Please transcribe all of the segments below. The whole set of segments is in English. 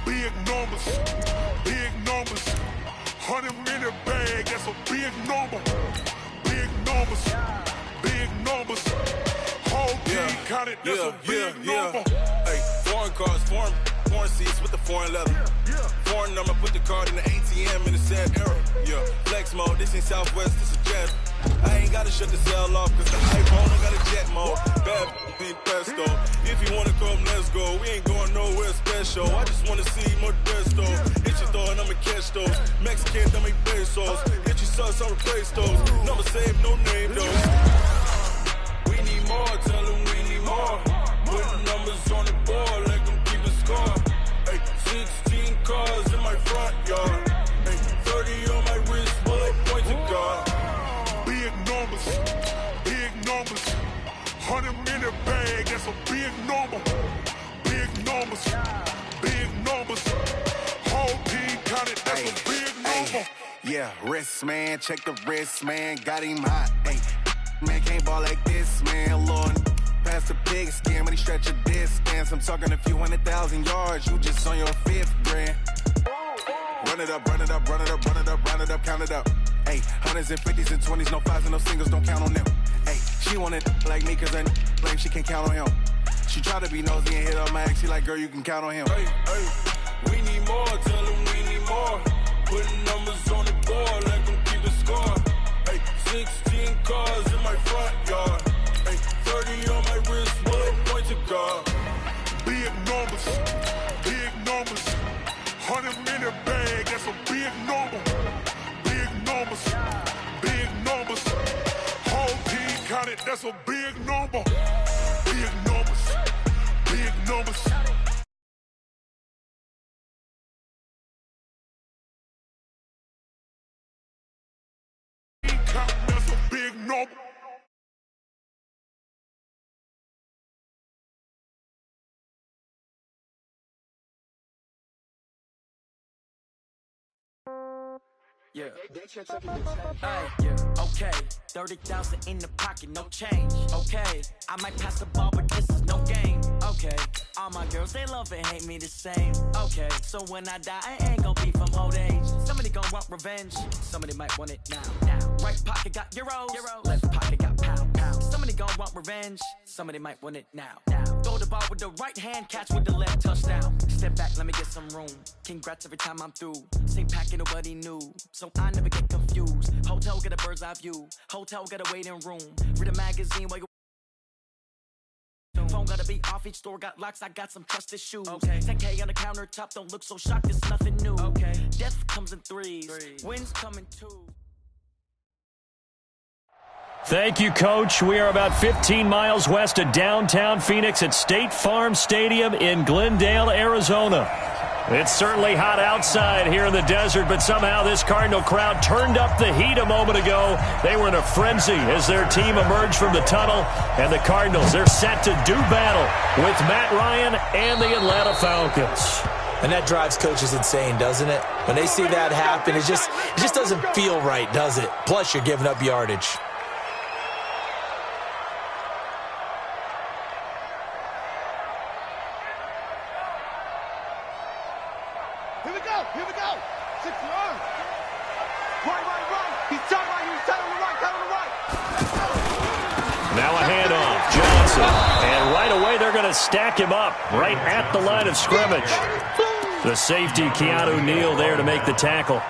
big numbers, big numbers. 100-minute bag, that's a big number. Big numbers, big numbers. Whole team counted, that's a big number. Hey, foreign cars, foreign seats with the foreign leather. Foreign number, put the card in the ATM in the sad era. Yeah, flex mode, this ain't Southwest, this is Jet. I ain't gotta shut the cell off, cause the iPhone don't got a jet mode. Bad be pesto. If you wanna come, let's go. We ain't going nowhere special. I just wanna see more Modesto. Hit your throw and I'ma catch those. Mexican, dame pesos. Hit your sus, I'll replace those. Number save, no name those. We need more, tell them we need more. Putting numbers on the board, let them keep a score. Hey, 16 cars in my front yard. Hey, 30 on my wrist, bullet point to God. Big numbers, big numbers. 100-minute bag, that's a big number. Big numbers, big numbers. Whole team counted, that's a big number. Yeah, wrist man, check the wrist man, got him hot. Ay, man can't ball like this, man. Lord, past the pig skin when he stretch a distance. I'm talking a few 100,000 yards, you just on your 5th grand. Run it up, run it up, run it up, run it up, run it up, count it up. Hey, 100s and 50s and 20s, no 5s and no singles, don't count on them. Hey, she wanted like me cause I blame she can't count on him. She tried to be nosy and hit up my ex, she like, girl, you can count on him. Hey, we need more, tell them we need more. Putting numbers on the board, let them keep a score. Hey, 16 cars in my front yard. Hey, 30 on my wrist, bullet point to God. Big numbers, big numbers. 100-minute bag, that's a big number. Big numbers, big numbers. Whole team counted, that's a big number. Big numbers, big numbers. That's a big number. Yeah. Okay. 30,000 in the pocket, no change. Okay. I might pass the ball, but this is no game. Okay. All my girls, they love and hate me the same. Okay. So when I die, I ain't gonna be from old age. Somebody gonna want revenge. Somebody might want it now. Right pocket got euros. Left pocket got pound. Somebody gonna want revenge. Somebody might want it now. Throw the ball with the right hand, catch with the left, touchdown. Step back, let me get some room. Congrats every time I'm through. Same packet, nobody knew. So I never get confused. Hotel get a bird's eye view. Hotel get a waiting room. Read a magazine while you phone gotta be off, each store got locks, I got some trusted shoes. Okay. 10K on the countertop, don't look so shocked, it's nothing new. Okay. Death comes in threes. Wins come in twos. Thank you, Coach. We are about 15 miles west of downtown Phoenix at State Farm Stadium in Glendale, Arizona. It's certainly hot outside here in the desert, but somehow this Cardinal crowd turned up the heat a moment ago. They were in a frenzy as their team emerged from the tunnel, and the Cardinals, they're set to do battle with Matt Ryan and the Atlanta Falcons. And that drives coaches insane, doesn't it? When they see that happen, it just doesn't feel right, does it? Plus, you're giving up yardage. Here we go. 6 yards. Right. He's turning right. Turn on the right. Now a handoff, Johnson. And right away they're going to stack him up right at the line of scrimmage. The safety, Keanu Neal, there to make the tackle.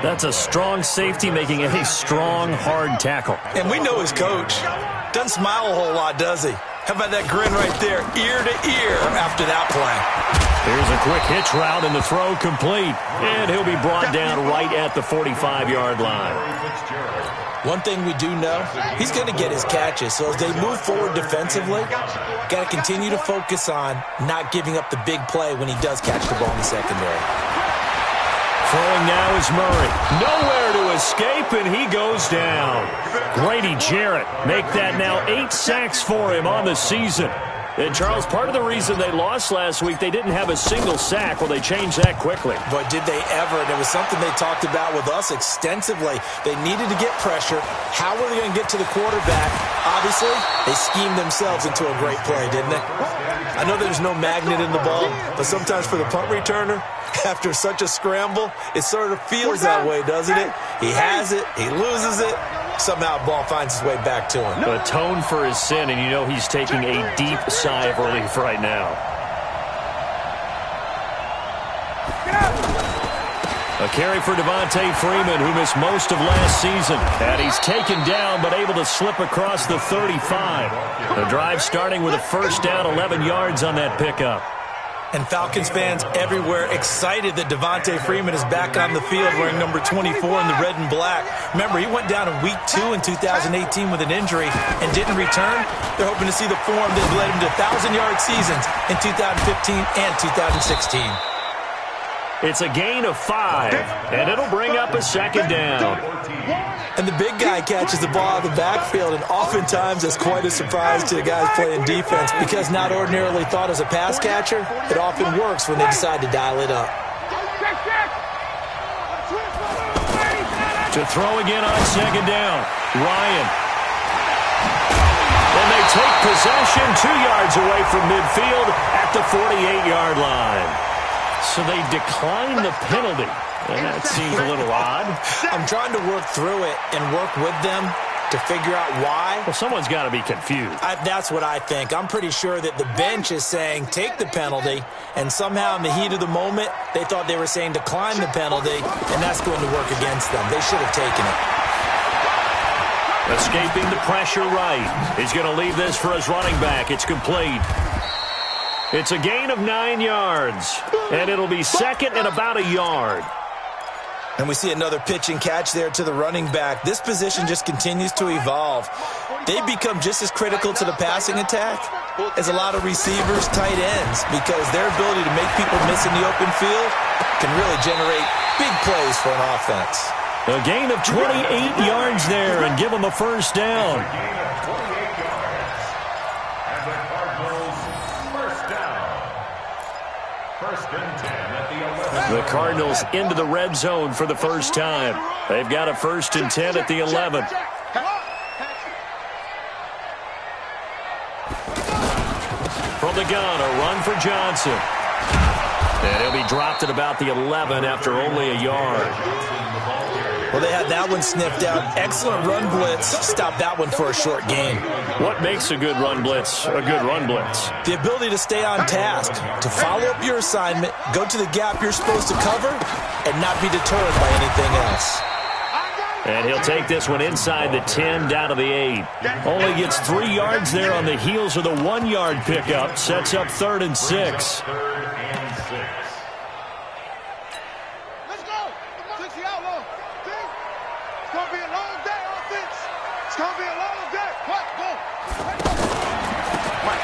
That's a strong safety making a strong, hard tackle. And we know his coach. Doesn't smile a whole lot, does he? How about that grin right there, ear to ear after that play? Here's a quick hitch route and the throw complete. And he'll be brought down right at the 45-yard line. One thing we do know, he's going to get his catches. So as they move forward defensively, got to continue to focus on not giving up the big play when he does catch the ball in the secondary. Throwing now is Murray. Nowhere to escape, and he goes down. Grady Jarrett make that now 8 sacks for him on the season. And, Charles, part of the reason they lost last week, they didn't have a single sack. Well, they changed that quickly. But did they ever? And it was something they talked about with us extensively. They needed to get pressure. How were they going to get to the quarterback? Obviously, they schemed themselves into a great play, didn't they? I know there's no magnet in the ball, but sometimes for the punt returner, after such a scramble, it sort of feels that way, doesn't it? He has it, he loses it, somehow the ball finds its way back to him. Atone for his sin, and you know he's taking a deep sigh of relief right now. A carry for Devontae Freeman, who missed most of last season. And he's taken down, but able to slip across the 35. The drive starting with a first down, 11 yards on that pickup. And Falcons fans everywhere excited that Devontae Freeman is back on the field wearing number 24 in the red and black. Remember, he went down in Week 2 in 2018 with an injury and didn't return. They're hoping to see the form that led him to 1,000-yard seasons in 2015 and 2016. It's a gain of 5, and it'll bring up a second down. And the big guy catches the ball out of the backfield, and oftentimes it's quite a surprise to the guys playing defense because not ordinarily thought as a pass catcher, it often works when they decide to dial it up. To throw again on second down, Ryan. And they take possession 2 yards away from midfield at the 48-yard line. So they decline the penalty, and that seems a little odd. I'm trying to work through it and work with them to figure out why. Well, someone's got to be confused. That's what I think. I'm pretty sure that the bench is saying take the penalty, and somehow in the heat of the moment, they thought they were saying decline the penalty, and that's going to work against them. They should have taken it. Escaping the pressure right. He's going to leave this for his running back. It's complete. It's a gain of 9 yards, and it'll be second and about a yard. And we see another pitch and catch there to the running back. This position just continues to evolve. They become just as critical to the passing attack as a lot of receivers, tight ends, because their ability to make people miss in the open field can really generate big plays for an offense. A gain of 28 yards there and give them a first down. The Cardinals into the red zone for the first time. They've got a 1st and 10 at the 11. From the gun, a run for Johnson. And he'll be dropped at about the 11 after only a yard. Well, they had that one sniffed out. Excellent run blitz. Stop that one for a short gain. What makes a good run blitz a good run blitz? The ability to stay on task, to follow up your assignment, go to the gap you're supposed to cover, and not be deterred by anything else. And he'll take this one inside the 10, down to the 8. Only gets 3 yards there on the heels of the 1-yard pickup. Sets up 3rd and 6.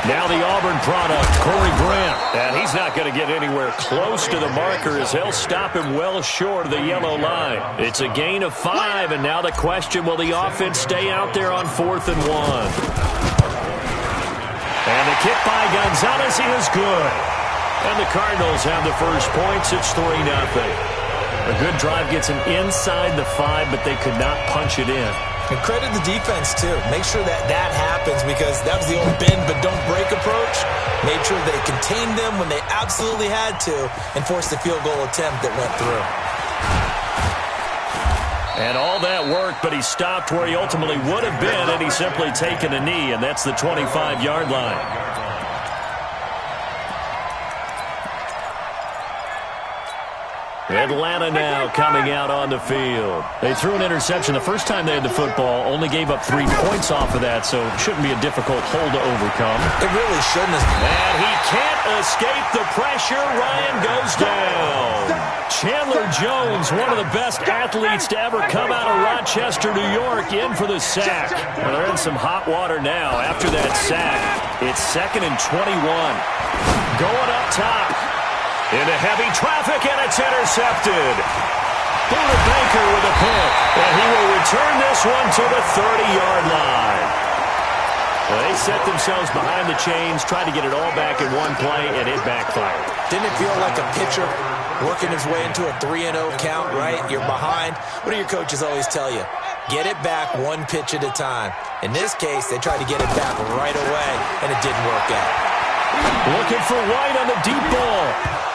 Now the Auburn product, Corey Grant. And he's not going to get anywhere close to the marker as they'll stop him well short of the yellow line. It's a gain of 5, and now the question, will the offense stay out there on 4th and 1? And the kick by Gonzalez is good. And the Cardinals have the first points. It's 3-0. A good drive gets him inside the 5, but they could not punch it in. And credit the defense, too. Make sure that happens because that was the old bend but don't break approach. Made sure they contained them when they absolutely had to and forced the field goal attempt that went through. And all that worked, but he stopped where he ultimately would have been had he simply taken a knee, and that's the 25-yard line. Atlanta now coming out on the field. They threw an interception the first time they had the football, only gave up 3 points off of that, so it shouldn't be a difficult hole to overcome. It really shouldn't have. And he can't escape the pressure. Ryan goes down. Chandler Jones, one of the best athletes to ever come out of Rochester, New York, in for the sack. Well, they're in some hot water now after that sack. It's 2nd and 21. Going up top. Into heavy traffic, and it's intercepted. Buda Baker with a pick, and he will return this one to the 30-yard line. Well, they set themselves behind the chains, tried to get it all back in one play, and it backfired. Didn't it feel like a pitcher working his way into a 3-0 count, right? You're behind. What do your coaches always tell you? Get it back 1 pitch at a time. In this case, they tried to get it back right away, and it didn't work out. Looking for White on the deep ball.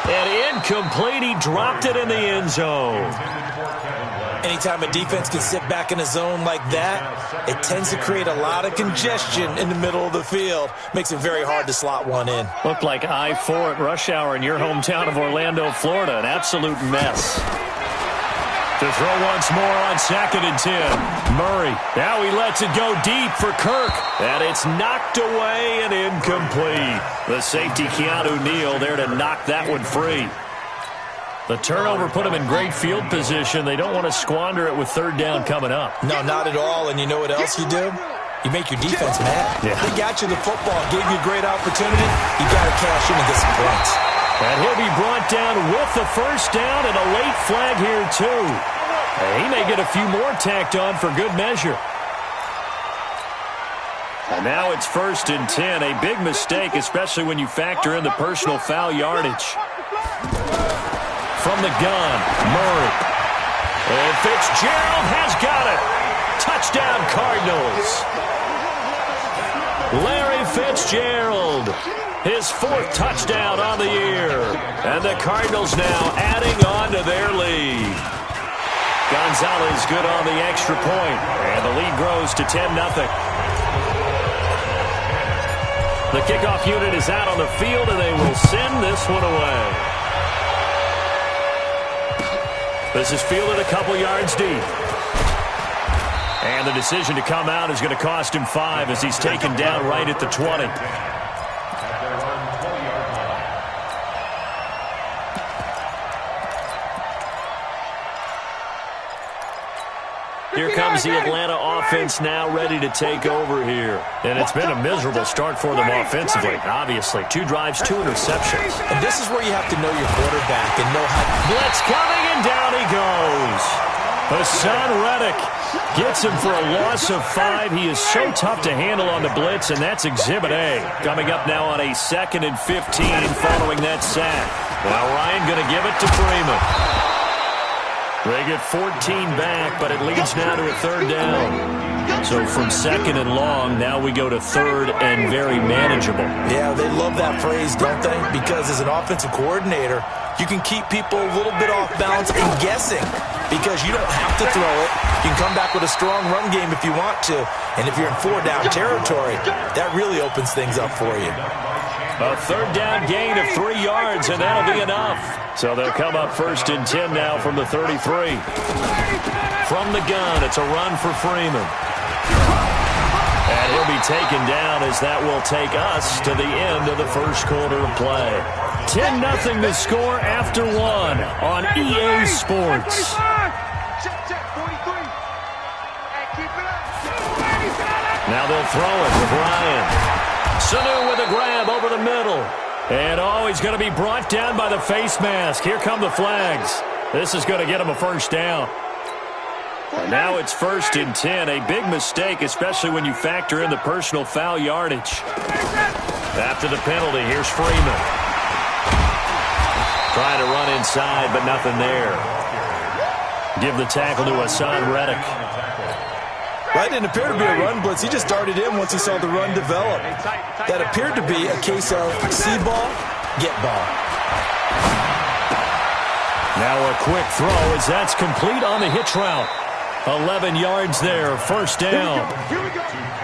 And incomplete. He dropped it in the end zone. Anytime a defense can sit back in a zone like that, it tends to create a lot of congestion in the middle of the field. Makes it very hard to slot one in. Looked like I-4 at rush hour in your hometown of Orlando, Florida. An absolute mess. To throw once more on 2nd and 10. Murray. Now he lets it go deep for Kirk. And it's knocked away and incomplete. The safety, Keanu Neal, there to knock that one free. The turnover put them in great field position. They don't want to squander it with 3rd down coming up. No, not at all. And you know what else you do? You make your defense mad. Yeah. They got you the football, gave you a great opportunity. You got to cash in and get some points. And he'll be brought down with the 1st down and a late flag here, too. He may get a few more tacked on for good measure. And now it's 1st and 10. A big mistake, especially when you factor in the personal foul yardage. From the gun, Murray. And Fitzgerald has got it. Touchdown, Cardinals. Larry Fitzgerald. His 4th touchdown on the year. And the Cardinals now adding on to their lead. Gonzalez good on the extra point. And the lead grows to 10-0. The kickoff unit is out on the field, and they will send this one away. This is fielded a couple yards deep. And the decision to come out is going to cost him 5 as he's taken down right at the 20. Here comes the Atlanta offense now ready to take over here. And it's been a miserable start for them offensively, obviously. 2 drives, 2 interceptions. And this is where you have to know your quarterback and know how... Blitz coming, and down he goes. Hassan Reddick gets him for a loss of 5. He is so tough to handle on the blitz, and that's Exhibit A. Coming up now on a 2nd and 15 following that sack. Now Ryan going to give it to Freeman. They get 14 back, but it leads now to a 3rd down. So from 2nd and long, now we go to 3rd and very manageable. Yeah, they love that phrase, don't they? Because as an offensive coordinator, you can keep people a little bit off balance and guessing because you don't have to throw it. You can come back with a strong run game if you want to. And if you're in 4-down territory, that really opens things up for you. A 3rd down gain of 3 yards, and that'll be enough. So they'll come up 1st and 10 now from the 33. From the gun, it's a run for Freeman. And he'll be taken down as that will take us to the end of the 1st quarter of play. 10-0 to score after 1 on EA Sports. Now they'll throw it with Ryan. Sanu with a grab over the middle. And he's going to be brought down by the face mask. Here come the flags. This is going to get him a 1st down. And now it's 1st and 10. A big mistake, especially when you factor in the personal foul yardage. After the penalty, here's Freeman. Trying to run inside, but nothing there. Give the tackle to Hassan Reddick. That didn't appear to be a run blitz. He just darted in once he saw the run develop. That appeared to be a case of see ball, get ball. Now a quick throw as that's complete on the hitch route. 11 yards there, 1st down.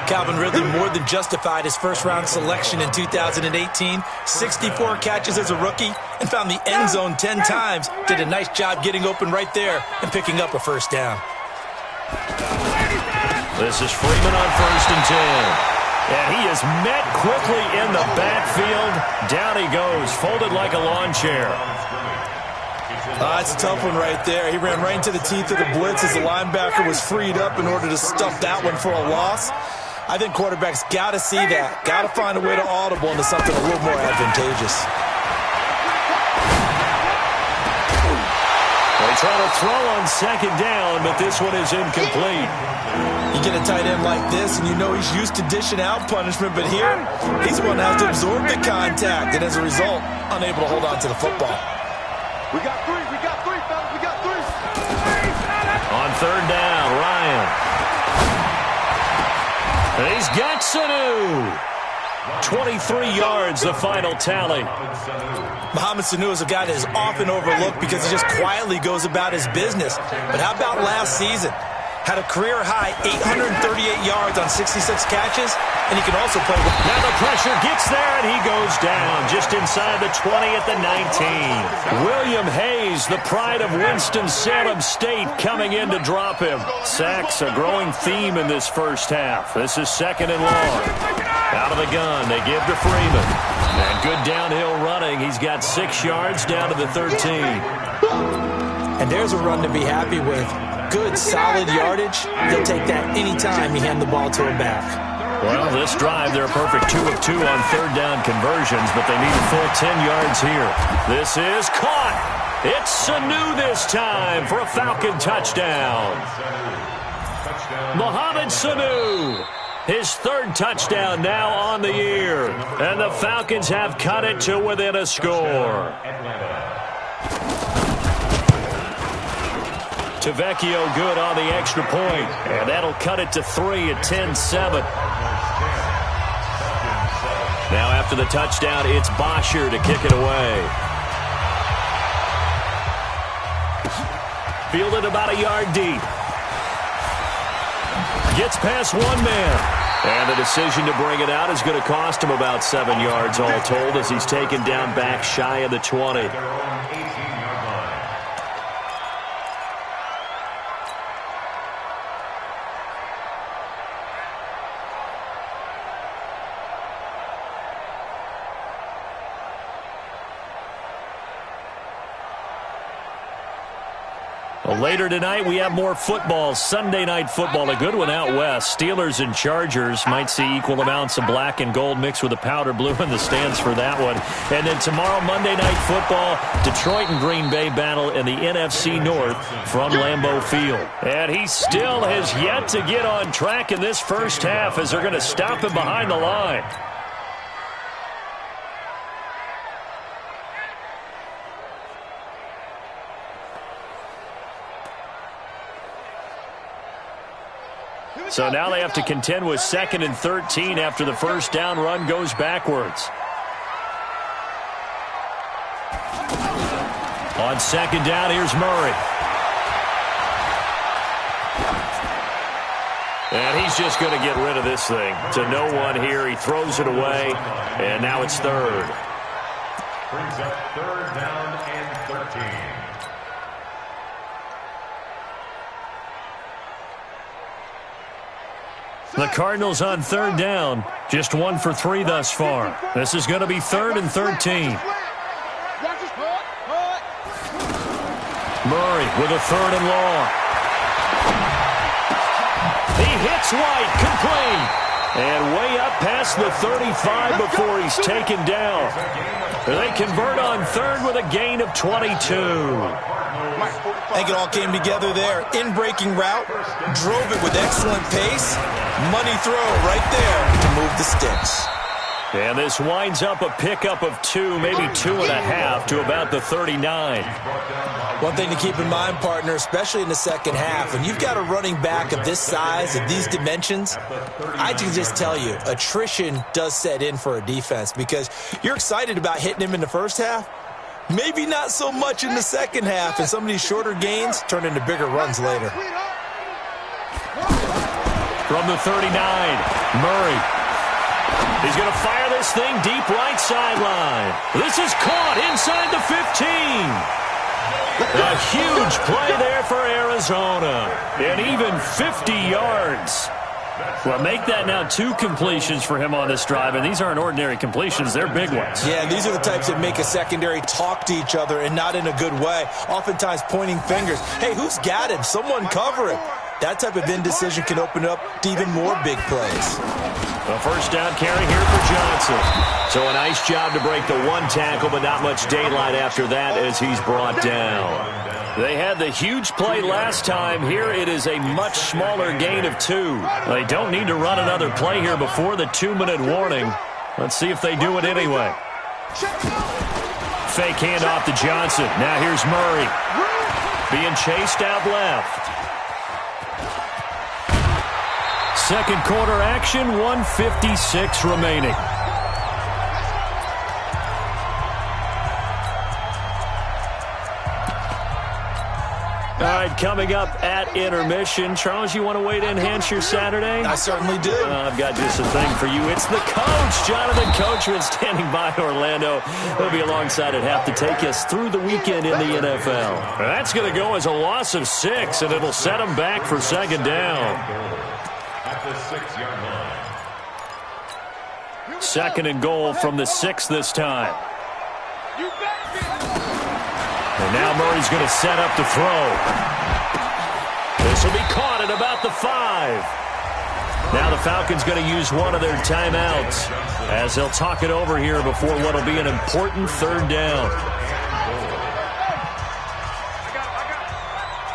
Calvin Ridley more than justified his 1st-round selection in 2018. 64 catches as a rookie and found the end zone 10 times. Did a nice job getting open right there and picking up a 1st down. This is Freeman on 1st and 10. And he is met quickly in the backfield. Down he goes, folded like a lawn chair. It's a tough one right there. He ran right into the teeth of the blitz as the linebacker was freed up in order to stuff that one for a loss. I think quarterbacks got to see that. Got to find a way to audible into something a little more advantageous. They try to throw on 2nd down, but this one is incomplete. You get a tight end like this, and you know he's used to dishing out punishment, but here, he's the one that has to absorb the contact, and as a result, unable to hold on to the football. We got 3, fellas, we got 3. On 3rd down, Ryan. And he's got Sanu. 23 yards, the final tally. Mohamed Sanu is a guy that is often overlooked because he just quietly goes about his business. But how about last season? Had a career-high 838 yards on 66 catches, and he can also play. Now the pressure gets there, and he goes down just inside the 20 at the 19. William Hayes, the pride of Winston-Salem State, coming in to drop him. Sacks, a growing theme in this first half. This is 2nd and long. Out of the gun, they give to Freeman. And good downhill running. He's got 6 yards down to the 13. And there's a run to be happy with. Good, solid yardage. He'll take that anytime you hand the ball to him back. Well, this drive, they're a perfect 2 of 2 on 3rd down conversions, but they need a full 10 yards here. This is caught. It's Sanu this time for a Falcon touchdown. Mohamed Sanu, his 3rd touchdown now on the year. And the Falcons have cut it to within a score. Tavecchio good on the extra point, and that'll cut it to 3 at 10-7. Now after the touchdown, it's Bosher to kick it away. Fielded about a yard deep. Gets past one man. And the decision to bring it out is going to cost him about 7 yards all told as he's taken down back shy of the 20. Well, later tonight, we have more football. Sunday night football, a good one out west. Steelers and Chargers might see equal amounts of black and gold mixed with a powder blue in the stands for that one. And then tomorrow, Monday night football, Detroit and Green Bay battle in the NFC North from Lambeau Field. And he still has yet to get on track in this first half as they're going to stop him behind the line. So now they have to contend with 2nd and 13 after the first down run goes backwards. On 2nd down, here's Murray. And he's just going to get rid of this thing. To no one here. He throws it away. And now it's 3rd. Brings up 3rd down and 13. The Cardinals on 3rd down. Just 1 for 3 thus far. This is going to be 3rd and 13. Murray with a 3rd and long. He hits White, complete. And way up past the 35 before he's taken down. They convert on 3rd with a gain of 22. I think it all came together there. In-breaking route, drove it with excellent pace. Money throw right there to move the sticks. And this winds up a pickup of 2, maybe 2.5 to about the 39. One thing to keep in mind, partner, especially in the second half, when you've got a running back of this size, of these dimensions, I can just tell you, attrition does set in for a defense because you're excited about hitting him in the first half. Maybe not so much in the second half, and some of these shorter gains turn into bigger runs later. From the 39, Murray. He's going to fire this thing deep right sideline. This is caught inside the 15. A huge play there for Arizona. And even 50 yards. Well, make that now 2 completions for him on this drive, and these aren't ordinary completions. They're big ones. Yeah, these are the types that make a secondary talk to each other and not in a good way. Oftentimes pointing fingers. Hey, who's got him? Someone cover him. That type of indecision can open up to even more big plays. A first down carry here for Johnson. So a nice job to break the 1 tackle, but not much daylight after that as he's brought down. They had the huge play last time. Here it is a much smaller gain of 2. They don't need to run another play here before the 2-minute warning. Let's see if they do it anyway. Fake handoff to Johnson. Now here's Murray. Being chased out left. Second quarter action, 1:56 remaining. All right, coming up at intermission. Charles, you want to wait to enhance your Saturday? I certainly do. I've got just a thing for you. It's the coach, Jonathan Coachman, standing by Orlando. He'll be alongside at half to take us through the weekend in the NFL. That's going to go as a loss of 6, and it'll set them back for second down. At the 6-yard line. Second and goal from the 6 this time. And now Murray's going to set up to throw. This will be caught at about the 5. Now the Falcons going to use one of their timeouts as they'll talk it over here before what will be an important third down.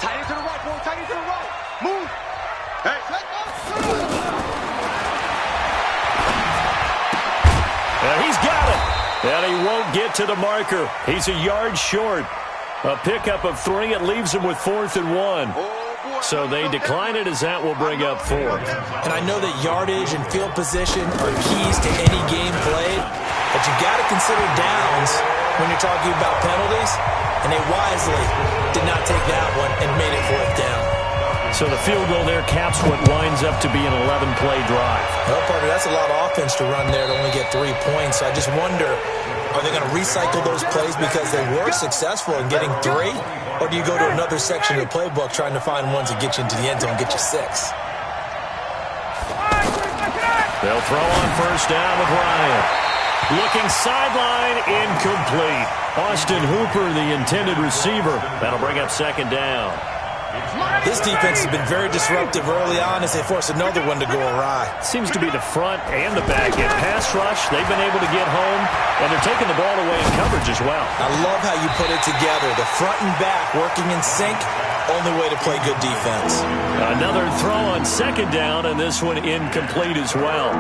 Tight end to the right, boy. Tight end to the right. Move. Hey, let's go. And he's got it. And he won't get to the marker. He's a yard short. A pickup of 3. It leaves him with 4th and 1. So they decline it as that will bring up 4. And I know that yardage and field position are keys to any game played, but you got to consider downs when you're talking about penalties, and they wisely did not take that one and made it 4th down. So the field goal there caps what winds up to be an 11-play drive. Well, partner, that's a lot of offense to run there to only get 3 points. So I just wonder, are they going to recycle those plays because they were successful in getting 3? Or do you go to another section of the playbook trying to find ones that get you into the end zone and get you 6? They'll throw on first down with Ryan. Looking sideline, incomplete. Austin Hooper, the intended receiver. That'll bring up second down. This defense has been very disruptive early on as they force another one to go awry. Seems to be the front and the back end. Pass rush, they've been able to get home, and they're taking the ball away in coverage as well. I love how you put it together. The front and back working in sync, only way to play good defense. Another throw on second down, and this one incomplete as well.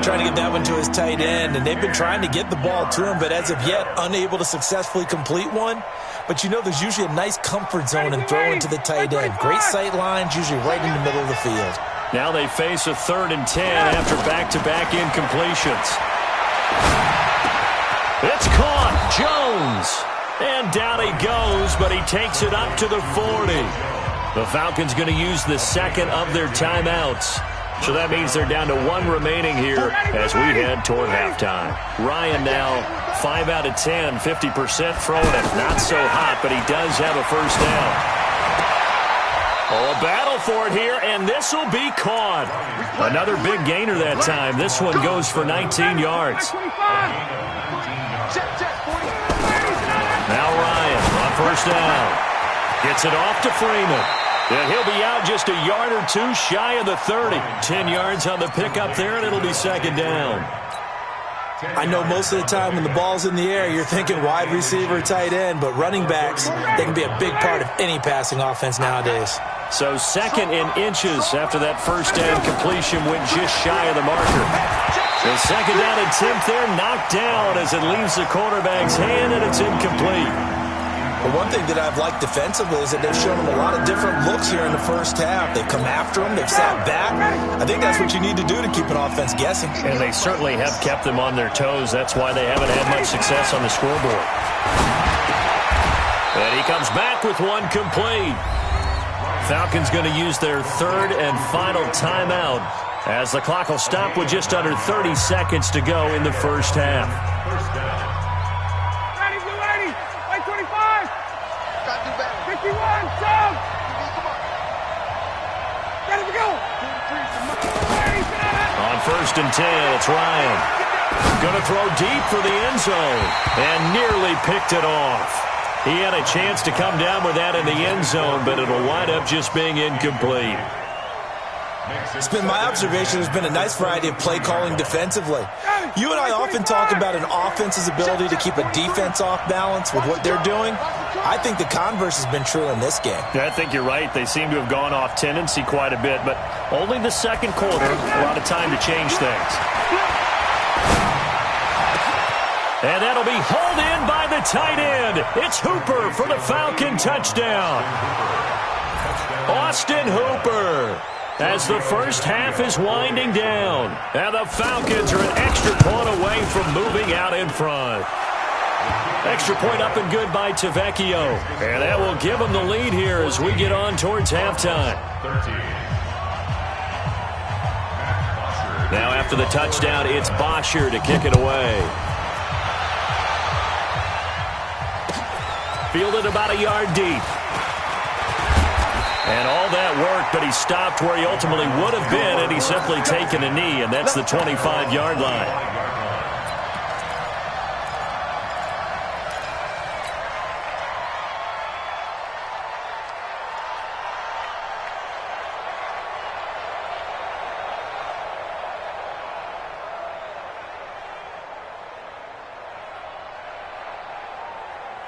Trying to get that one to his tight end, and they've been trying to get the ball to him, but as of yet, unable to successfully complete one. But you know there's usually a nice comfort zone in throwing to the tight end. Great sight lines, usually right in the middle of the field. Now they face a 3rd and 10 after back-to-back incompletions. It's caught. Jones. And down he goes, but he takes it up to the 40. The Falcons going to use the second of their timeouts. So that means they're down to 1 remaining here as we head toward halftime. Ryan now 5 out of 10, 50% throwing it. Not so hot, but he does have a first down. Oh, a battle for it here, and this will be caught. Another big gainer that time. This one goes for 19 yards. Now Ryan on first down. Gets it off to Freeman. And he'll be out just a yard or 2 shy of the 30. 10 yards on the pickup there, and it'll be second down. I know most of the time when the ball's in the air, you're thinking wide receiver, tight end, but running backs, they can be a big part of any passing offense nowadays. So second in inches after that first down completion went just shy of the marker. The second down attempt there knocked down as it leaves the quarterback's hand, and it's incomplete. But one thing that I've liked defensively is that they've shown them a lot of different looks here in the first half. They've come after them. They've sat back. I think that's what you need to do to keep an offense guessing. And they certainly have kept them on their toes. That's why they haven't had much success on the scoreboard. And he comes back with one complete. Falcons going to use their 3rd and final timeout as the clock will stop with just under 30 seconds to go in the first half. On first and 10, it's Ryan. Going to throw deep for the end zone and nearly picked it off. He had a chance to come down with that in the end zone, but it'll wind up just being incomplete. It's been my observation there's been a nice variety of play calling defensively. You and I often talk about an offense's ability to keep a defense off balance with what they're doing. I think the converse has been true in this game. Yeah, I think you're right. They seem to have gone off tendency quite a bit, but only the second quarter, a lot of time to change things. And that'll be hauled in by the tight end. It's Hooper for the Falcon touchdown. Austin Hooper. As the first half is winding down, and the Falcons are an extra point away from moving out in front. Extra point up and good by Tavecchio. And that will give them the lead here as we get on towards halftime. Now after the touchdown, it's Bosher to kick it away. Fielded about a yard deep. And all that work, but he stopped where he ultimately would have been had he simply taken a knee, and that's the 25-yard line.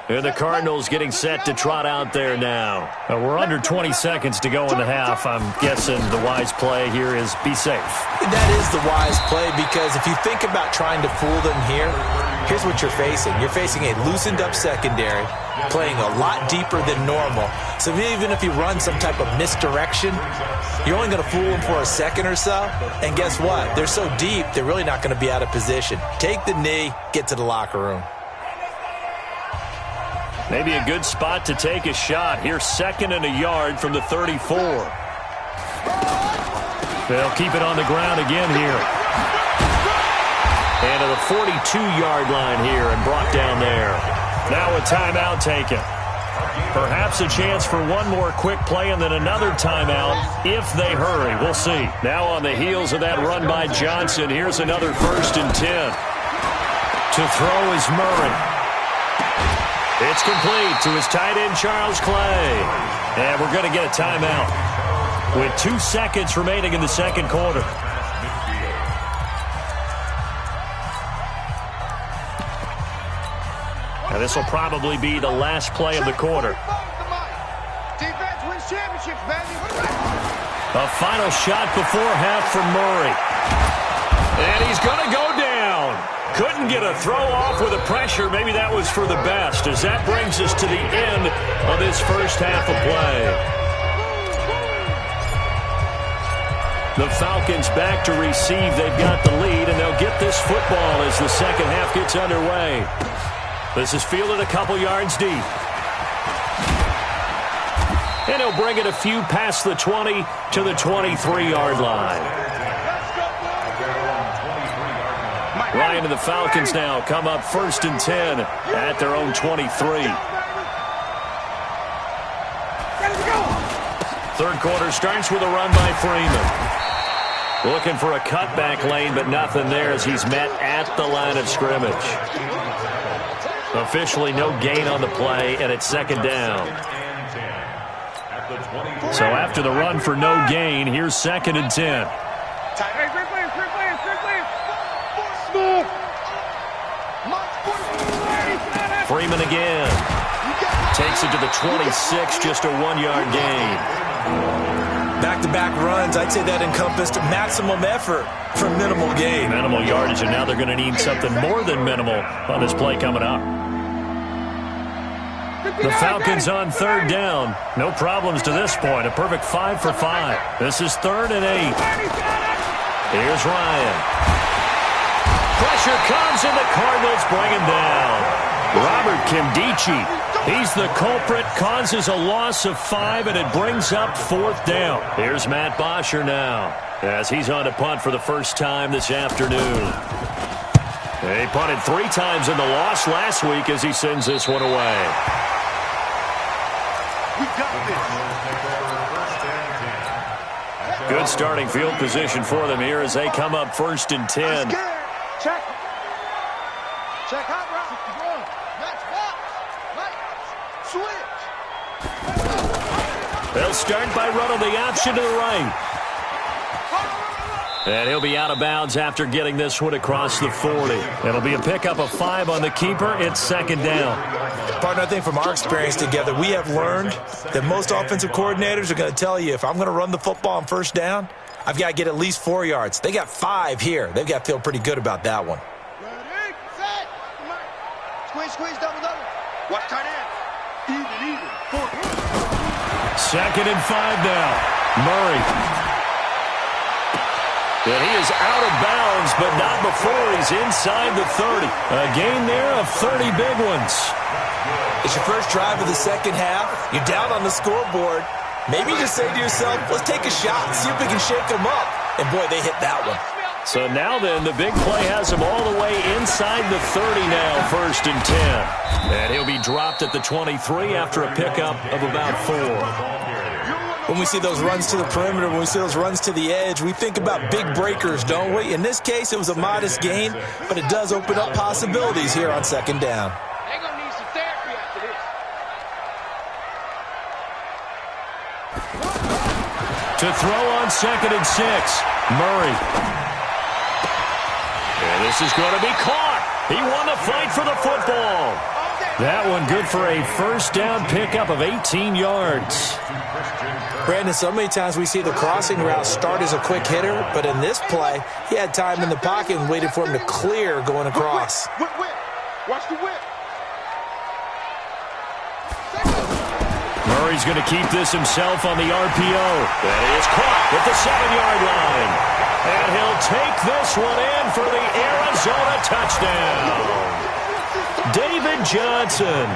And the Cardinals getting set to trot out there now. We're under 20 seconds to go in the half. I'm guessing the wise play here is be safe. That is the wise play, because if you think about trying to fool them here, here's what you're facing. You're facing a loosened up secondary, playing a lot deeper than normal. So even if you run some type of misdirection, you're only going to fool them for a second or so. And guess what? They're so deep, they're really not going to be out of position. Take the knee, get to the locker room. Maybe a good spot to take a shot. Here's 2nd and a yard from the 34. They'll keep it on the ground again here. And to the 42-yard line here and brought down there. Now a timeout taken. Perhaps a chance for one more quick play and then another timeout if they hurry. We'll see. Now on the heels of that run by Johnson, here's another 1st and 10. To throw is Murray. It's complete to his tight end, Charles Clay. And we're going to get a timeout with 2 seconds remaining in the second quarter. Now this will probably be the last play of the quarter. Defense wins championships, baby. A final shot before half from Murray. And he's going to go down. Couldn't get a throw off with the pressure. Maybe that was for the best, as that brings us to the end of this first half of play. The Falcons back to receive. They've got the lead, and they'll get this football as the second half gets underway. This is fielded a couple yards deep. And he'll bring it a few past the 20 to the 23-yard line. Ryan and the Falcons now come up 1st and 10 at their own 23. Third quarter starts with a run by Freeman. Looking for a cutback lane, but nothing there as he's met at the line of scrimmage. Officially no gain on the play, and it's 2nd down. So after the run for no gain, here's 2nd and 10. Freeman again. Takes it to the 26, just a 1-yard gain. Back-to-back runs, I'd say that encompassed maximum effort for minimal gain. Minimal yardage, and now they're going to need something more than minimal on this play coming up. The Falcons on 3rd down. No problems to this point. A perfect 5 for 5. This is 3rd and 8. Here's Ryan. Pressure comes, and the Cardinals bring him down. Robert Kimdichie, he's the culprit, causes a loss of 5, and it brings up 4th down. Here's Matt Bosher now, as he's on to punt for the first time this afternoon. He punted 3 times in the loss last week as he sends this one away. Good starting field position for them here as they come up 1st and 10. Check. Check hot route. Switch. They'll start by running the option to the right. And he'll be out of bounds after getting this one across the 40. It'll be a pickup of 5 on the keeper. It's 2nd down. Partner, I think from our experience together, we have learned that most offensive coordinators are going to tell you, if I'm going to run the football on 1st down, I've got to get at least 4 yards. They got 5 here. They've got to feel pretty good about that one. Ready, set. Squeeze, double. Watch tight end. Even. 2nd and 5 now. Murray. And he is out of bounds, but not before he's inside the 30. A gain there of 30 big ones. It's your first drive of the second half. You're down on the scoreboard. Maybe you just say to yourself, let's take a shot, see if we can shake them up. And, boy, they hit that one. So now then, the big play has him all the way inside the 30 now, 1st and 10. And he'll be dropped at the 23 after a pickup of about 4. When we see those runs to the perimeter, when we see those runs to the edge, we think about big breakers, don't we? In this case, it was a modest gain, but it does open up possibilities here on 2nd down. They're going to need some therapy after this. To throw on 2nd and 6, Murray. And this is going to be caught. He won the fight for the football. That one good for a 1st down pickup of 18 yards. Brandon, so many times we see the crossing route start as a quick hitter, but in this play, he had time in the pocket and waited for him to clear going across. Whip. Watch the whip. Murray's going to keep this himself on the RPO. That is caught at the 7-yard line. And he'll take this one in for the Arizona touchdown. David Johnson,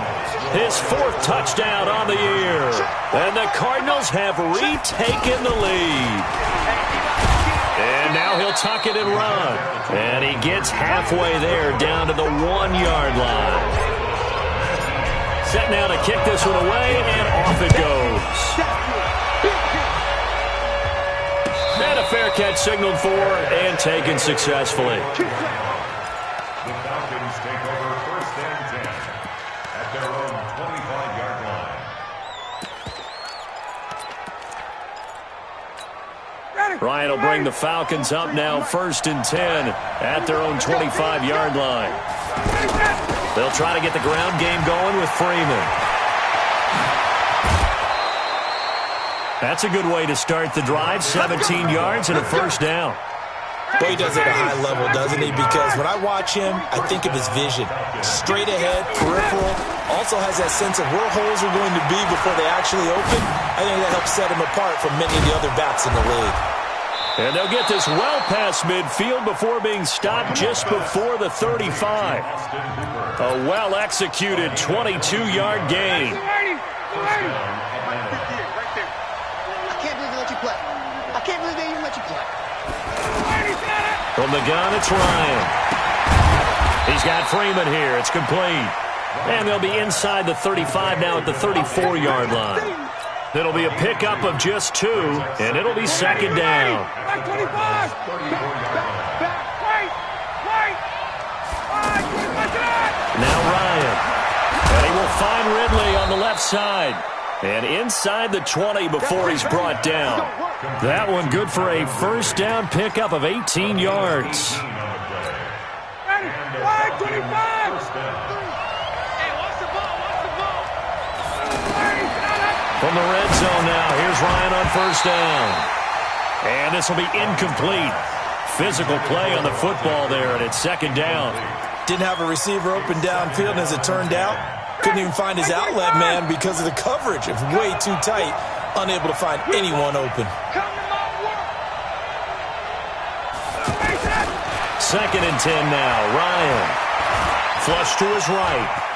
his 4th touchdown on the year. And the Cardinals have retaken the lead. And now he'll tuck it and run. And he gets halfway there down to the 1-yard line. Set now to kick this one away, and off it goes. And a fair catch signaled for and taken successfully. The Falcons take over 1st and 10 at their own 25-yard line. Ryan will bring the Falcons up now 1st and 10 at their own 25-yard line. They'll try to get the ground game going with Freeman. That's a good way to start the drive. 17 yards and a 1st down. Well, he does it at a high level, doesn't he? Because when I watch him, I think of his vision. Straight ahead, peripheral. Also has that sense of where holes are going to be before they actually open. I think that helps set him apart from many of the other backs in the league. And they'll get this well past midfield before being stopped just before the 35. A well-executed 22-yard gain. I can't believe they let you play. I can't believe they even let you play. From the gun, it's Ryan. He's got Freeman here. It's complete. And they'll be inside the 35 now at the 34-yard line. It'll be a pickup of just 2, and it'll be 2nd down. Now Ryan. And he will find Ridley on the left side. And inside the 20 before he's brought down. That one good for a 1st down pickup of 18 yards. From the red zone now, here's Ryan on 1st down. And this will be incomplete. Physical play on the football there, and it's 2nd down. Didn't have a receiver open downfield, and as it turned out, couldn't even find his outlet man because of the coverage. It was way too tight, unable to find anyone open. 2nd and 10 now, Ryan. Flush to his right.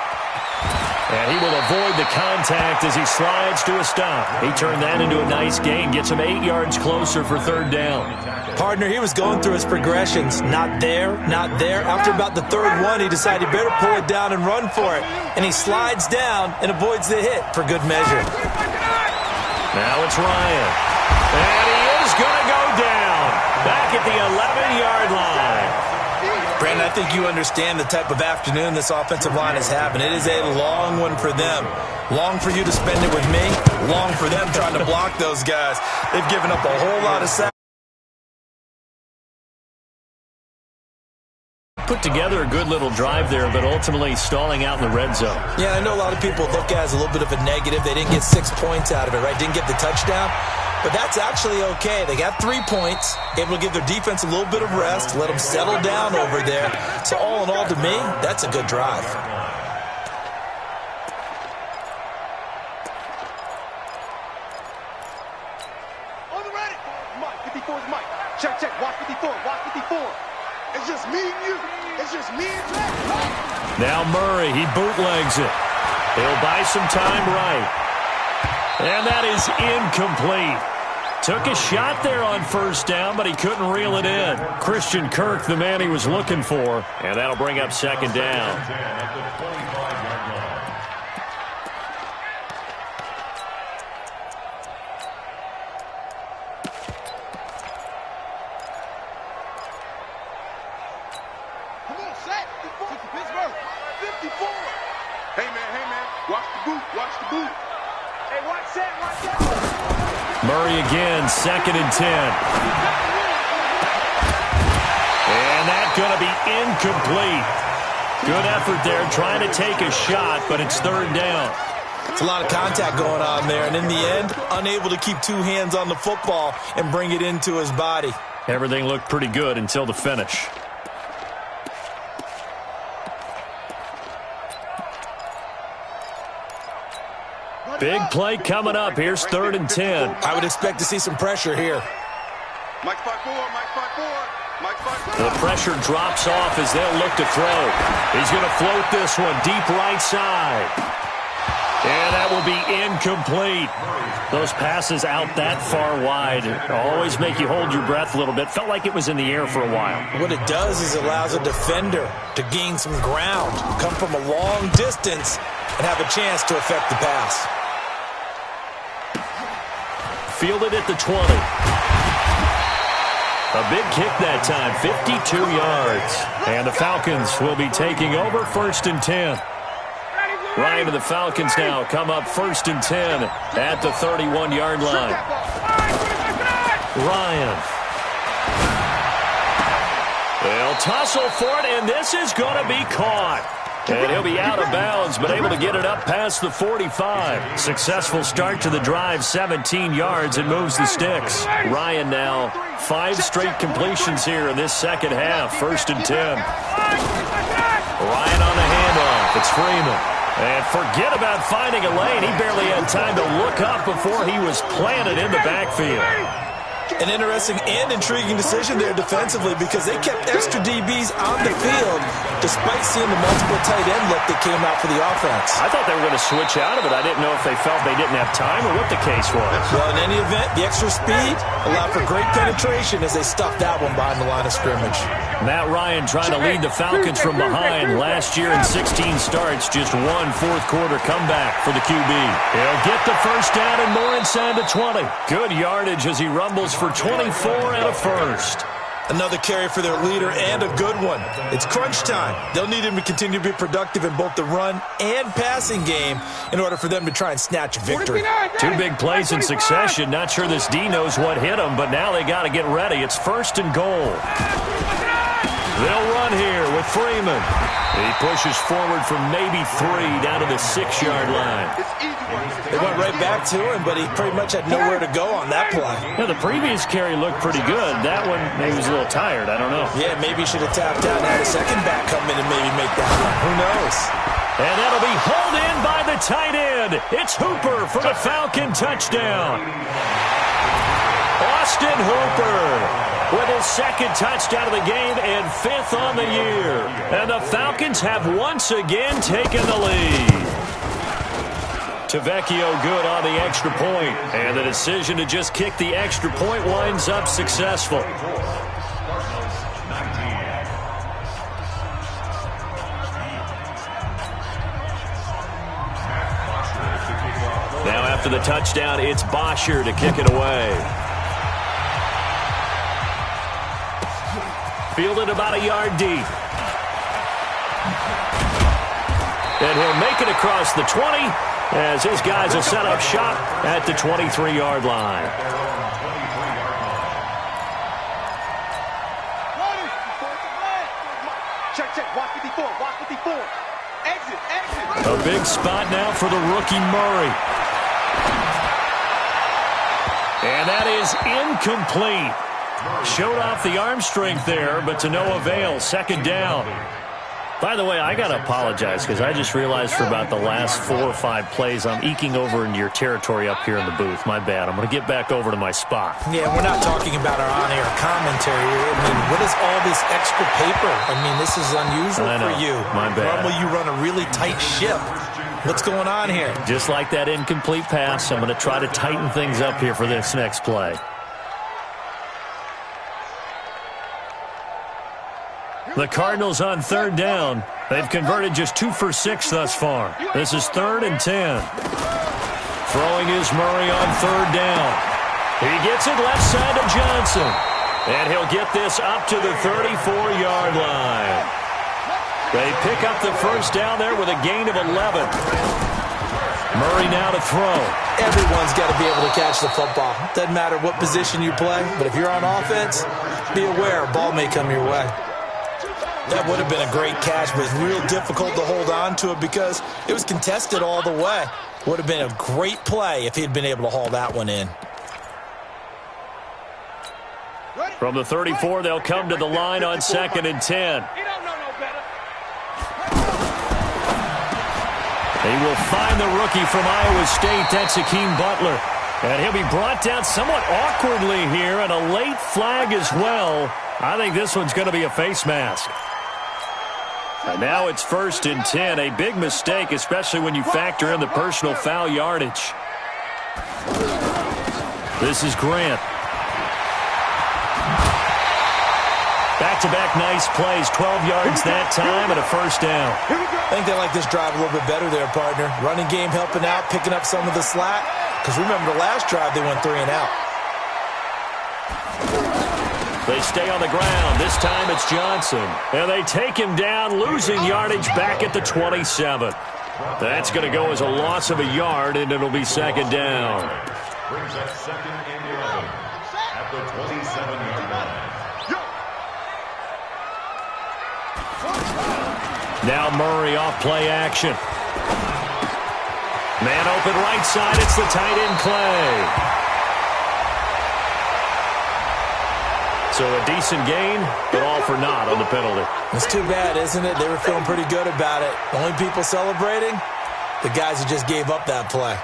And he will avoid the contact as he slides to a stop. He turned that into a nice gain, gets him 8 yards closer for 3rd down. Partner, he was going through his progressions. Not there, not there. After about the 3rd one, he decided he better pull it down and run for it. And he slides down and avoids the hit for good measure. Now it's Ryan. And he is going to go down. Back at the 11-yard line. Brandon, I think you understand the type of afternoon this offensive line is having. It is a long one for them. Long for you to spend it with me. Long for them trying to block those guys. They've given up a whole lot of sacks. Put together a good little drive there, but ultimately stalling out in the red zone. Yeah, I know a lot of people look at it as a little bit of a negative. They didn't get 6 points out of it, right? Didn't get the touchdown. But that's actually okay. They got 3 points, able to give their defense a little bit of rest, let them settle down over there. So all in all, to me, that's a good drive. On the ready. Mike, 54's Mike. Check, check. Watch 54. Watch 54. It's just me and you. It's just me and you. Now Murray, he bootlegs it. He'll buy some time right. And that is incomplete. Took a shot there on first down, but he couldn't reel it in. Christian Kirk, the man he was looking for. And that'll bring up second down. Come on, set. 54. Pittsburgh. 54. Hey, man. Watch the boot. Watch the boot. Hey, watch that. Watch that. Murray again, 2nd and 10. And that's going to be incomplete. Good effort there, trying to take a shot, but it's 3rd down. It's a lot of contact going on there, and in the end, unable to keep 2 hands on the football and bring it into his body. Everything looked pretty good until the finish. Big play coming up. Here's 3rd and 10. I would expect to see some pressure here. Mike 5-4. Mike 5-4. Mike 5-4. The pressure drops off as they'll look to throw. He's going to float this one deep right side. And that will be incomplete. Those passes out that far wide always make you hold your breath a little bit. Felt like it was in the air for a while. What it does is it allows a defender to gain some ground, come from a long distance, and have a chance to affect the pass. Fielded at the 20. A big kick that time, 52 yards. And the Falcons will be taking over 1st and 10. Ryan and the Falcons now come up 1st and 10 at the 31-yard line. Ryan. They'll tussle for it, and this is going to be caught. And he'll be out of bounds, but able to get it up past the 45. Successful start to the drive, 17 yards, and moves the sticks. Ryan now 5 straight completions here in this second half, 1st and 10. Ryan on the handoff. It's Freeman. And forget about finding a lane. He barely had time to look up before he was planted in the backfield. An interesting and intriguing decision there defensively because they kept extra DBs on the field despite seeing the multiple tight end look that came out for the offense. I thought they were going to switch out of it. I didn't know if they felt they didn't have time or what the case was. Well, in any event, the extra speed allowed for great penetration as they stuffed that one behind the line of scrimmage. Matt Ryan trying to lead the Falcons from behind. Last year in 16 starts, just 1 fourth-quarter comeback for the QB. He'll get the first down and more inside the 20. Good yardage as he rumbles for 24 and a first. Another carry for their leader and a good one. It's crunch time. They'll need him to continue to be productive in both the run and passing game in order for them to try and snatch a victory. 2 big plays in succession. Not sure this D knows what hit him, but now they got to get ready. It's 1st and goal. They'll run here with Freeman. He pushes forward from maybe 3 down to the 6-yard line. They went right back to him, but he pretty much had nowhere to go on that play. Yeah, the previous carry looked pretty good. That one, maybe was a little tired. I don't know. Yeah, maybe he should have tapped out and had a second back come in and maybe make that one. Who knows? And that'll be hauled in by the tight end. It's Hooper for the Falcon touchdown. Austin Hooper with his 2nd touchdown of the game and 5th on the year. And the Falcons have once again taken the lead. Tavecchio good on the extra point. And the decision to just kick the extra point winds up successful. Now after the touchdown, it's Bosher to kick it away. Fielded about a yard deep. And he'll make it across the 20 as his guys will set up shop at the 23-yard line. Check, check. Watch 54. Watch 54. Exit, exit. A big spot now for the rookie Murray. And that is incomplete. Showed off the arm strength there, but to no avail. 2nd down. By the way, I got to apologize because I just realized for about the last 4 or 5 plays, I'm eking over into your territory up here in the booth. My bad. I'm going to get back over to my spot. Yeah, we're not talking about our on-air commentary. I mean, what is all this extra paper? I mean, this is unusual for you. My bad. Normally you run a really tight ship. What's going on here? Just like that incomplete pass, I'm going to try to tighten things up here for this next play. The Cardinals on 3rd down. They've converted just 2 for 6 thus far. This is 3rd and 10. Throwing is Murray on 3rd down. He gets it left side to Johnson. And he'll get this up to the 34-yard line. They pick up the first down there with a gain of 11. Murray now to throw. Everyone's got to be able to catch the football. Doesn't matter what position you play, but if you're on offense, be aware a ball may come your way. That would have been a great catch, but it's real difficult to hold on to it because it was contested all the way. Would have been a great play if he'd been able to haul that one in. From the 34, they'll come to the line on 2nd and 10. They will find the rookie from Iowa State. That's Hakeem Butler. And he'll be brought down somewhat awkwardly here, and a late flag as well. I think this one's going to be a face mask. And now it's 1st and 10. A big mistake, especially when you factor in the personal foul yardage. This is Grant. Back-to-back nice plays. 12 yards that time and a first down. I think they like this drive a little bit better there, partner. Running game helping out, picking up some of the slack. Because remember the last drive they went 3 and out. They stay on the ground. This time it's Johnson. And they take him down, losing yardage back at the 27. That's going to go as a loss of a yard, and it'll be 2nd down. Brings up 2nd and 11 at the 27-yard line. Now Murray off play action. Man open right side. It's the tight end Clay. So a decent gain, but all for naught on the penalty. It's too bad, isn't it? They were feeling pretty good about it. The only people celebrating, the guys who just gave up that play.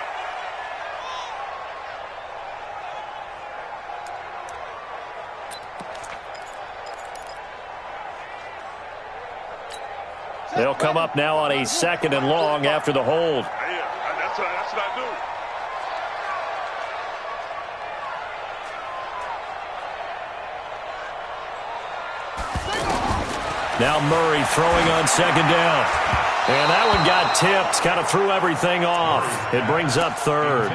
They'll come up now on a 2nd and long after the hold. That's what I do. Now Murray throwing on 2nd down. And that one got tipped. Kind of threw everything off. It brings up 3rd.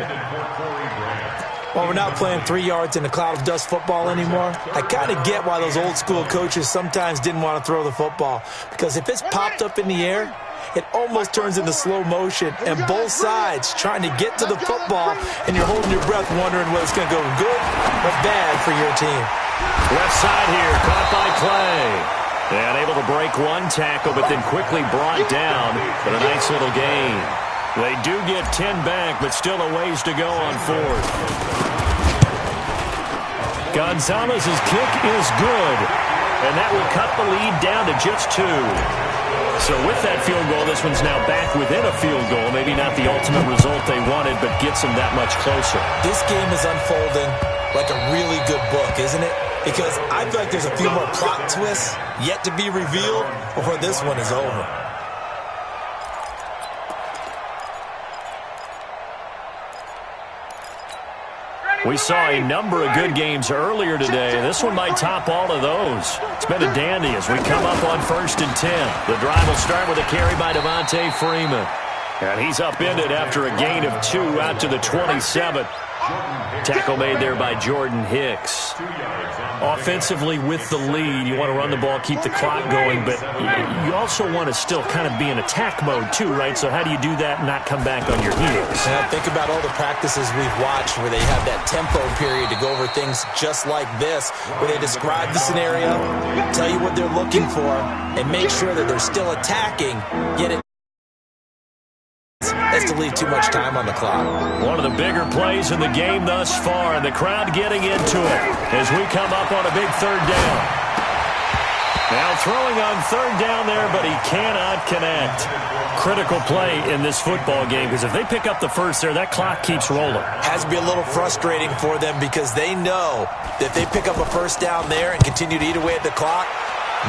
Well, we're not playing 3 yards in a cloud of dust football anymore. I kind of get why those old school coaches sometimes didn't want to throw the football. Because if it's popped up in the air, it almost turns into slow motion. And both sides trying to get to the football, and you're holding your breath wondering whether it's going to go good or bad for your team. Left side here, caught by Clay. And able to break one tackle, but then quickly brought down. But a nice little gain. They do get 10 back, but still a ways to go on 4th. Gonzalez's kick is good. And that will cut the lead down to just 2. So with that field goal, this one's now back within a field goal. Maybe not the ultimate result they wanted, but gets them that much closer. This game is unfolding like a really good book, isn't it? Because I feel like there's a few more plot twists yet to be revealed before this one is over. We saw a number of good games earlier today. This one might top all of those. It's been a dandy as we come up on 1st and 10. The drive will start with a carry by Devontae Freeman. And he's upended after a gain of 2 out to the 27. Tackle made there by Jordan Hicks. Offensively with the lead, you want to run the ball, keep the clock going, but you also want to still kind of be in attack mode too, right? So how do you do that and not come back on your heels? Yeah, think about all the practices we've watched where they have that tempo period to go over things just like this, where they describe the scenario, tell you what they're looking for, and make sure that they're still attacking, yet it has to leave too much time on the clock. One of the bigger plays in the game thus far, and the crowd getting into it as we come up on a big 3rd down. Now throwing on third down there, but he cannot connect. Critical play in this football game, because if they pick up the first there, that clock keeps rolling. Has to be a little frustrating for them because they know that if they pick up a first down there and continue to eat away at the clock,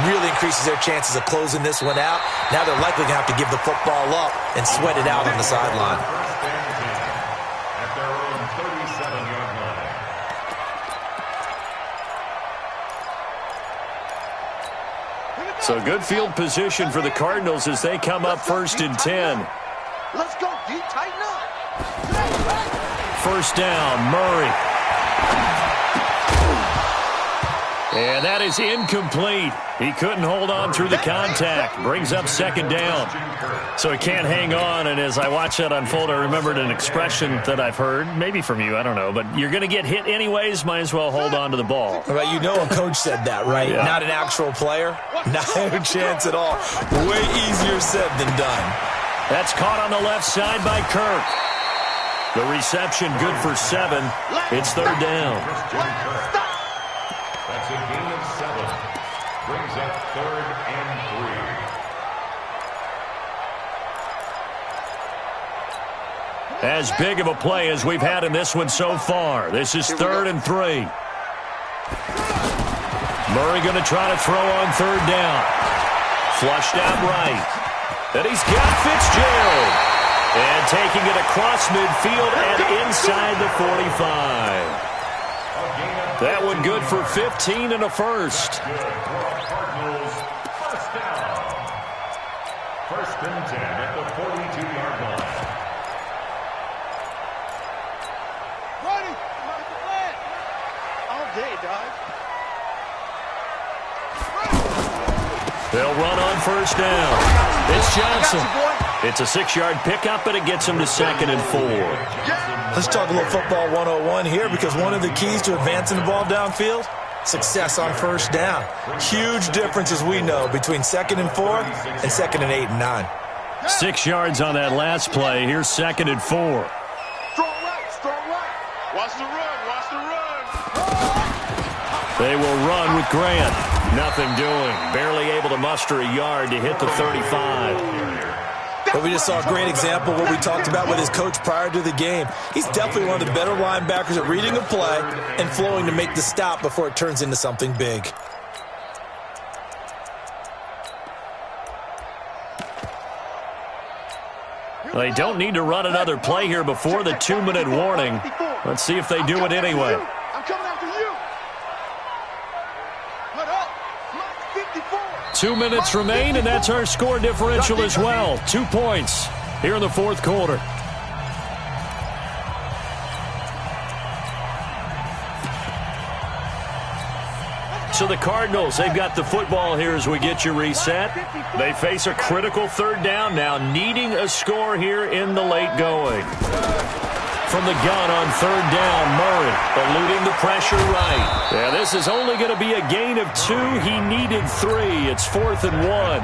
really increases their chances of closing this one out. Now they're likely going to have to give the football up and sweat it out on the sideline. At their own 37-yard line. So good field position for the Cardinals as they come up first and 10. Let's go, D. Tighten up. First down, Murray. And that is incomplete. He couldn't hold on through the contact. Brings up second down. So he can't hang on, and as I watch that unfold, I remembered an expression that I've heard, maybe from you, I don't know, but you're going to get hit anyways, might as well hold on to the ball. Well, you know a coach said that, right? Yeah. Not an actual player. Not a chance at all. Way easier said than done. That's caught on the left side by Kirk. The reception good for 7. It's third down. That's a gain of 7. Brings up 3rd and 3. As big of a play as we've had in this one so far. This is 3rd and 3. Murray going to try to throw on third down. Flushed out right. And he's got Fitzgerald. And taking it across midfield and inside the 45. That one good for 15 and a first. Good for a Cardinals first down. 1st and 10 at the 42-yard line. Ready? All day, dog. They'll run on first down. It's Johnson. It's a 6-yard pickup, but it gets him to 2nd and 4. Let's talk a little football 101 here, because one of the keys to advancing the ball downfield, success on first down. Huge difference, as we know, between 2nd and 4 and 2nd and 8 and 9. 6 yards on that last play. Here's 2nd and 4. Strong right, strong right. Watch the run, watch the run. They will run with Grant. Nothing doing. Barely able to muster a yard to hit the 35. But we just saw a great example of what we talked about with his coach prior to the game. He's definitely one of the better linebackers at reading a play and flowing to make the stop before it turns into something big. They don't need to run another play here before the 2-minute warning. Let's see if they do it anyway. I'm coming after you. Put up. 54. 2 minutes remain, and that's our score differential as well. 2 points here in the fourth quarter. So the Cardinals, they've got the football here as we get you reset. They face a critical third down now, needing a score here in the late going. From the gun on third down, Murray eluding the pressure right. Yeah, this is only going to be a gain of 2. He needed 3. It's 4th and 1.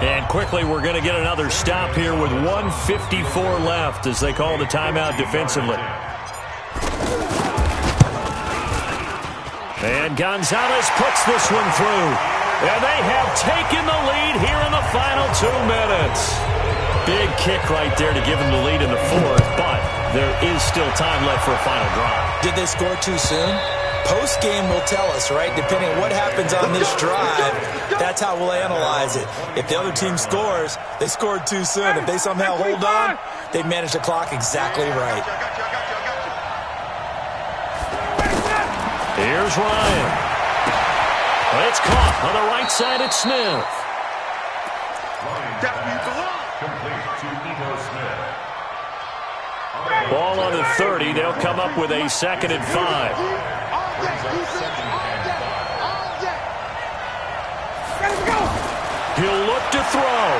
And quickly we're going to get another stop here with 1:54 left as they call the timeout defensively. And Gonzalez puts this one through. And they have taken the lead here in the final 2 minutes. Big kick right there to give them the lead in the fourth, but there is still time left for a final drive. Did they score too soon? Post-game will tell us, right? Depending on what happens on this drive, that's how we'll analyze it. If the other team scores, they scored too soon. If they somehow hold on, they managed the clock exactly right. Here's Ryan. It's caught on the right side at Smith. Complete to Ito Smith. Ball on the 30. They'll come up with a 2nd and 5. He'll look to throw.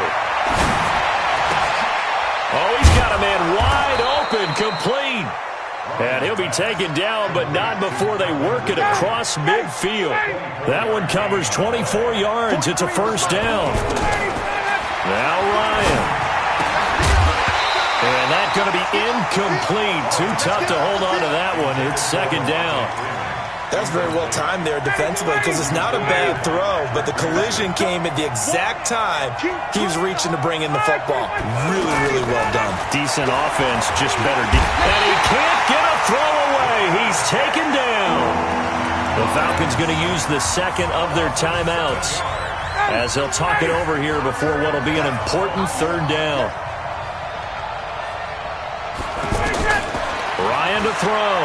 Oh, he's got a man wide open, complete. And he'll be taken down, but not before they work it across midfield. That one covers 24 yards. It's a first down. Now Ryan. And that's going to be incomplete. Too tough to hold on to that one. It's 2nd down. That's very well timed there defensively because it's not a bad throw, but the collision came at the exact time he was reaching to bring in the football. Really, really well done. Decent offense, just better defense. And he can't get a throw away. He's taken down. The Falcons going to use the second of their timeouts as they'll talk it over here before what will be an important third down. Ryan to throw.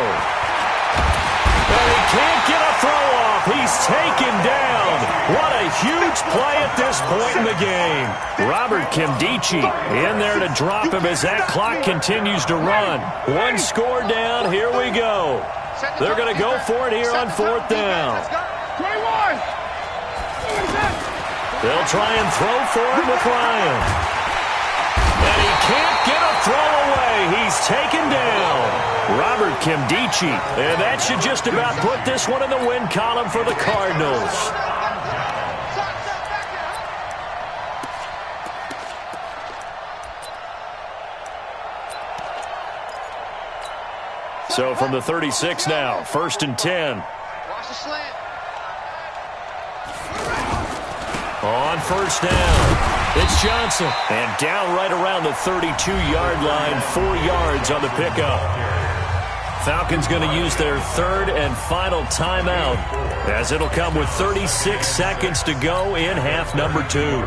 And he can't get a throw off. He's taken down. What a huge play at this point in the game. Robert Kimdichie in there to drop him as that clock continues to run. One score down. Here we go. They're going to go for it here on fourth down. 21. They'll try and throw for it with Ryan. And he can't get a throw away. He's taken down. Robert Kimdichie. And that should just about put this one in the win column for the Cardinals. So from the 36 now, 1st and 10. Watch the slant. On first down, it's Johnson. And down right around the 32-yard line, 4 yards on the pickup. Falcons going to use their third and final timeout as it'll come with 36 seconds to go in half number 2.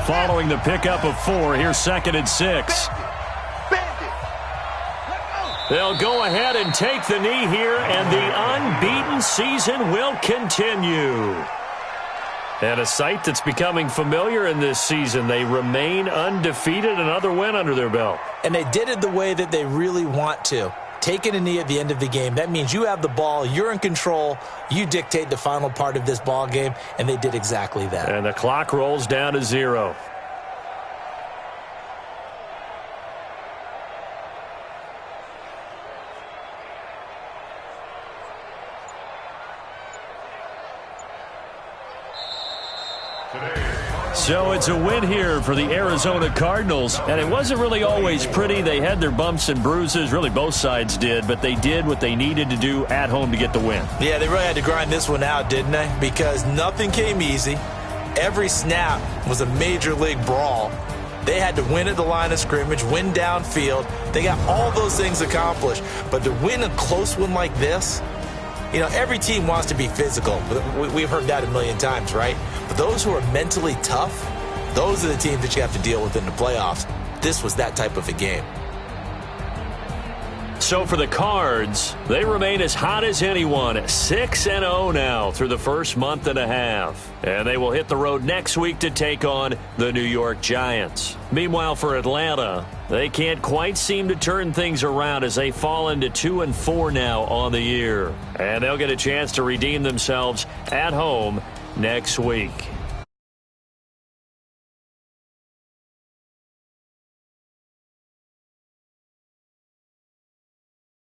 Following the pickup of 4, here's 2nd and 6. They'll go ahead and take the knee here, and the unbeaten season will continue. And a sight that's becoming familiar in this season. They remain undefeated, another win under their belt. And they did it the way that they really want to. Taking a knee at the end of the game, that means you have the ball, you're in control, you dictate the final part of this ball game, and they did exactly that. And the clock rolls down to 0. So it's a win here for the Arizona Cardinals, and it wasn't really always pretty. They had their bumps and bruises, really both sides did, but they did what they needed to do at home to get the win. Yeah, they really had to grind this one out, didn't they? Because nothing came easy. Every snap was a major league brawl. They had to win at the line of scrimmage, win downfield. They got all those things accomplished, but to win a close one like this, you know, every team wants to be physical. We've heard that a million times, right? But those who are mentally tough, those are the teams that you have to deal with in the playoffs. This was that type of a game. So for the Cards, they remain as hot as anyone, 6-0 now through the first month and a half. And they will hit the road next week to take on the New York Giants. Meanwhile, for Atlanta, they can't quite seem to turn things around as they fall into 2-4 now on the year. And they'll get a chance to redeem themselves at home next week.